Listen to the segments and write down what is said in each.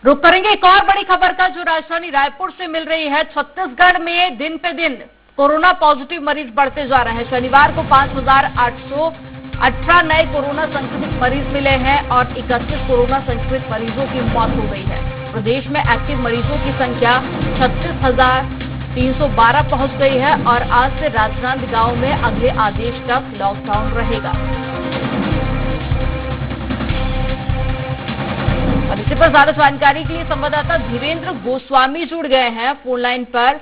रुक करेंगे एक और बड़ी खबर का, जो राजधानी रायपुर से मिल रही है। छत्तीसगढ़ में दिन पे दिन कोरोना पॉजिटिव मरीज बढ़ते जा रहे हैं। शनिवार को 5,818 नए कोरोना संक्रमित मरीज मिले हैं और 31 कोरोना संक्रमित मरीजों की मौत हो गई है। प्रदेश में एक्टिव मरीजों की संख्या 36,312 पहुंच गई है और आज से राजनांदगांव में अगले आदेश तक लॉकडाउन रहेगा। और इसी पर ज्यादा जानकारी के लिए संवाददाता धीरेन्द्र गोस्वामी जुड़ गए हैं फोन लाइन पर।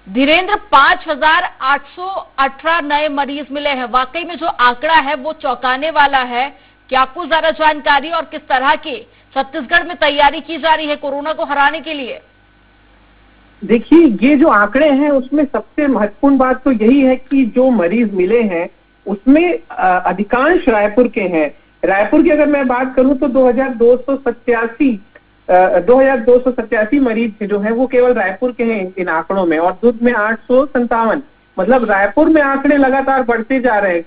धीरेन्द्र, 5,818 नए मरीज मिले हैं। वाकई में जो आंकड़ा है वो चौंकाने वाला है। क्या आपको ज्यादा जानकारी और किस तरह की छत्तीसगढ़ में तैयारी की जा रही है कोरोना को हराने के लिए? देखिए, ये जो आंकड़े हैं उसमें सबसे महत्वपूर्ण बात तो यही है कि जो मरीज मिले हैं उसमें अधिकांश रायपुर के हैं। रायपुर की अगर मैं बात करूं तो 2,287 मरीज जो हैं वो केवल रायपुर के हैं इन आंकड़ों में, और दुर्ग में 857। मतलब रायपुर में आंकड़े लगातार बढ़ते जा रहे हैं।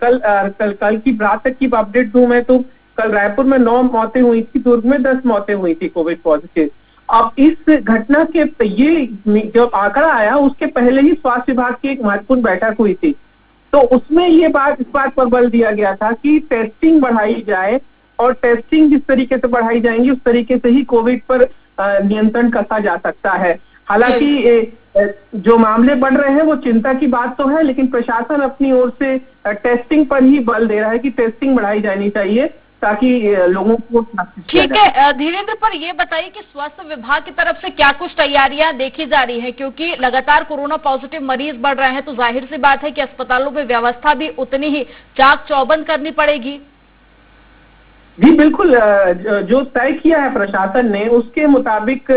कल की रात तक की अपडेट दूं मैं तो कल रायपुर में 9 मौतें हुई थी, दुर्ग में 10 मौतें हुई थी कोविड पॉजिटिव। अब इस घटना के ये जब आंकड़ा आया उसके पहले ही स्वास्थ्य विभाग की एक महत्वपूर्ण बैठक हुई थी, तो उसमें इस बात पर बल दिया गया था कि टेस्टिंग बढ़ाई जाए, और टेस्टिंग जिस तरीके से बढ़ाई जाएंगी उस तरीके से ही कोविड पर नियंत्रण कसा जा सकता है। हालांकि जो मामले बढ़ रहे हैं वो चिंता की बात तो है, लेकिन प्रशासन अपनी ओर से टेस्टिंग पर ही बल दे रहा है कि टेस्टिंग बढ़ाई जानी चाहिए ताकि लोगों को। ठीक है धीरेन्द्र, पर ये बताइए कि स्वास्थ्य विभाग की तरफ से क्या कुछ तैयारियां देखी जा रही है, क्योंकि लगातार कोरोना पॉजिटिव मरीज बढ़ रहे हैं तो जाहिर सी बात है कि अस्पतालों में व्यवस्था भी उतनी ही चाक चौबंद करनी पड़ेगी। जी बिल्कुल, जो तय किया है प्रशासन ने उसके मुताबिक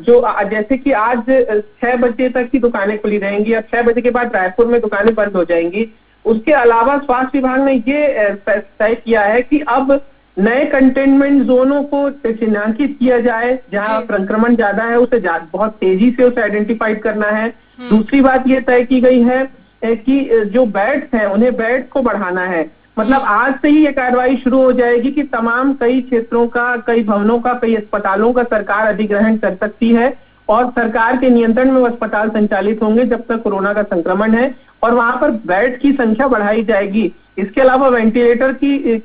जो जैसे कि आज 6 बजे तक की दुकानें खुली रहेंगी, अब 6 बजे के बाद रायपुर में दुकानें बंद हो जाएंगी। उसके अलावा स्वास्थ्य विभाग ने ये तय किया है कि अब नए कंटेनमेंट जोनों को चिन्हांकित किया जाए, जहां संक्रमण ज्यादा है उसे बहुत तेजी से उसे आइडेंटिफाइड करना है। दूसरी बात ये तय की गई है कि जो बेड्स हैं उन्हें बेड्स को बढ़ाना है। मतलब आज से ही ये कार्रवाई शुरू हो जाएगी कि तमाम कई क्षेत्रों का, कई भवनों का, कई अस्पतालों का सरकार अधिग्रहण कर सकती है और सरकार के नियंत्रण में वो अस्पताल संचालित होंगे जब तक कोरोना का संक्रमण है, और वहां पर बेड की संख्या बढ़ाई जाएगी। इसके अलावा वेंटिलेटर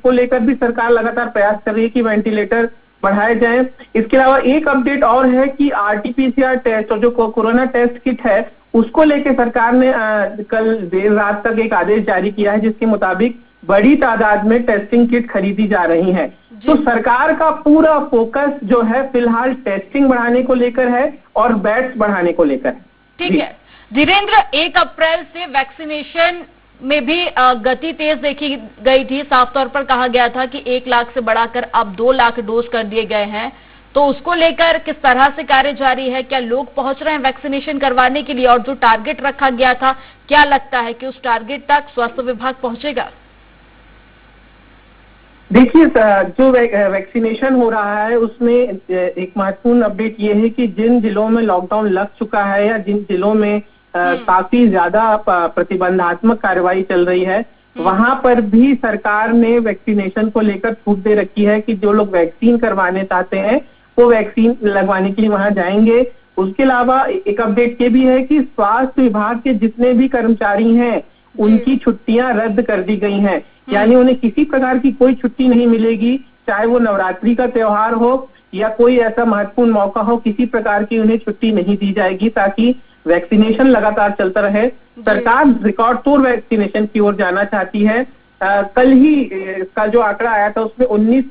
को लेकर भी सरकार लगातार प्रयास कर रही है कि वेंटिलेटर बढ़ाए जाएं। इसके अलावा एक अपडेट और है कि RT-PCR टेस्ट और जो कोरोना टेस्ट किट है उसको लेकर सरकार ने कल देर रात तक एक आदेश जारी किया है, जिसके मुताबिक बड़ी तादाद में टेस्टिंग किट खरीदी जा रही है। तो सरकार का पूरा फोकस जो है फिलहाल टेस्टिंग बढ़ाने को लेकर है और बेड्स बढ़ाने को लेकर। ठीक है धीरेन्द्र, 1 अप्रैल से वैक्सीनेशन में भी गति तेज देखी गई थी। साफ तौर पर कहा गया था कि 1 लाख से बढ़ाकर अब 2 लाख डोज कर दिए गए हैं, तो उसको लेकर किस तरह से कार्य जारी है? क्या लोग पहुंच रहे हैं वैक्सीनेशन करवाने के लिए? और जो टारगेट रखा गया था, क्या लगता है कि उस टारगेट तक स्वास्थ्य विभाग पहुंचेगा? देखिए, जो वैक्सीनेशन हो रहा है उसमें एक महत्वपूर्ण अपडेट ये है कि जिन जिलों में लॉकडाउन लग चुका है या जिन जिलों में काफी ज्यादा प्रतिबंधात्मक कार्रवाई चल रही है, वहां पर भी सरकार ने वैक्सीनेशन को लेकर छूट दे रखी है कि जो लोग वैक्सीन करवाने चाहते हैं वो वैक्सीन लगवाने के लिए वहां जाएंगे। उसके अलावा एक अपडेट ये भी है कि स्वास्थ्य विभाग के जितने भी कर्मचारी हैं उनकी छुट्टियां रद्द कर दी गई हैं, यानी उन्हें किसी प्रकार की कोई छुट्टी नहीं मिलेगी, चाहे वो नवरात्रि का त्योहार हो या कोई ऐसा महत्वपूर्ण मौका हो, किसी प्रकार की उन्हें छुट्टी नहीं दी जाएगी ताकि वैक्सीनेशन लगातार चलता रहे। सरकार रिकॉर्ड तोड़ वैक्सीनेशन की ओर जाना चाहती है। कल ही का जो आंकड़ा आया था उसमें 19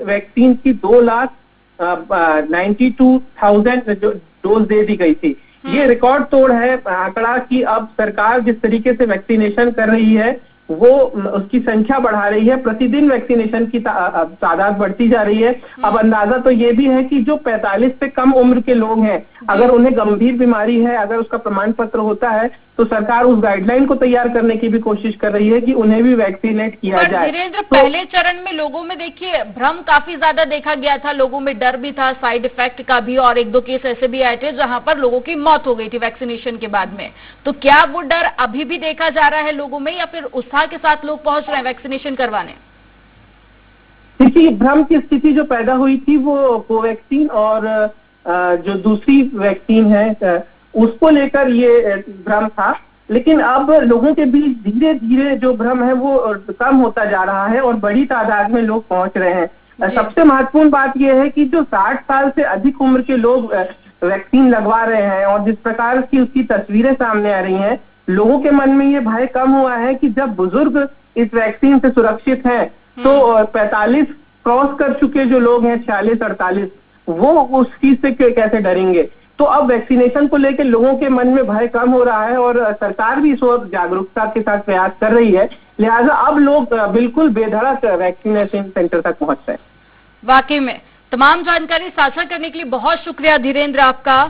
वैक्सीन की 2,92,000 डोज दे दी गई थी। ये रिकॉर्ड तोड़ है आंकड़ा कि अब सरकार जिस तरीके से वैक्सीनेशन कर रही है वो उसकी संख्या बढ़ा रही है, प्रतिदिन वैक्सीनेशन की तादाद बढ़ती जा रही है। अब अंदाजा तो ये भी है कि जो 45 से कम उम्र के लोग हैं, अगर उन्हें गंभीर बीमारी है, अगर उसका प्रमाण पत्र होता है तो सरकार उस गाइडलाइन को तैयार करने की भी कोशिश कर रही है कि उन्हें भी वैक्सीनेट किया जाए। धीरेन्द्र, पहले चरण में लोगों में देखिए भ्रम काफी ज्यादा देखा गया था, लोगों में डर भी था साइड इफेक्ट का भी, और 1-2 केस ऐसे भी आए थे जहां पर लोगों की मौत हो गई थी वैक्सीनेशन के बाद में। तो क्या वो डर अभी भी देखा जा रहा है लोगों में, या फिर उत्साह के साथ लोग पहुंच रहे हैं वैक्सीनेशन करवाने? देखिए, भ्रम की स्थिति जो पैदा हुई थी वो कोवैक्सीन और जो दूसरी वैक्सीन है उसको लेकर ये भ्रम था। लेकिन अब लोगों के बीच धीरे धीरे जो भ्रम है वो कम होता जा रहा है और बड़ी तादाद में लोग पहुंच रहे हैं। सबसे महत्वपूर्ण बात यह है कि जो 60 साल से अधिक उम्र के लोग वैक्सीन लगवा रहे हैं और जिस प्रकार की उसकी तस्वीरें सामने आ रही हैं, लोगों के मन में ये भय कम हुआ है कि जब बुजुर्ग इस वैक्सीन से सुरक्षित हैं तो 45 क्रॉस कर चुके जो लोग हैं 46-48 वो उस चीज से कैसे डरेंगे। तो अब वैक्सीनेशन को लेकर लोगों के मन में भय कम हो रहा है और सरकार भी इस ओर जागरूकता के साथ प्रयास कर रही है, लिहाजा अब लोग बिल्कुल बेधड़क वैक्सीनेशन सेंटर तक पहुंच रहे हैं। वाकई में तमाम जानकारी साझा करने के लिए बहुत शुक्रिया धीरेन्द्र आपका।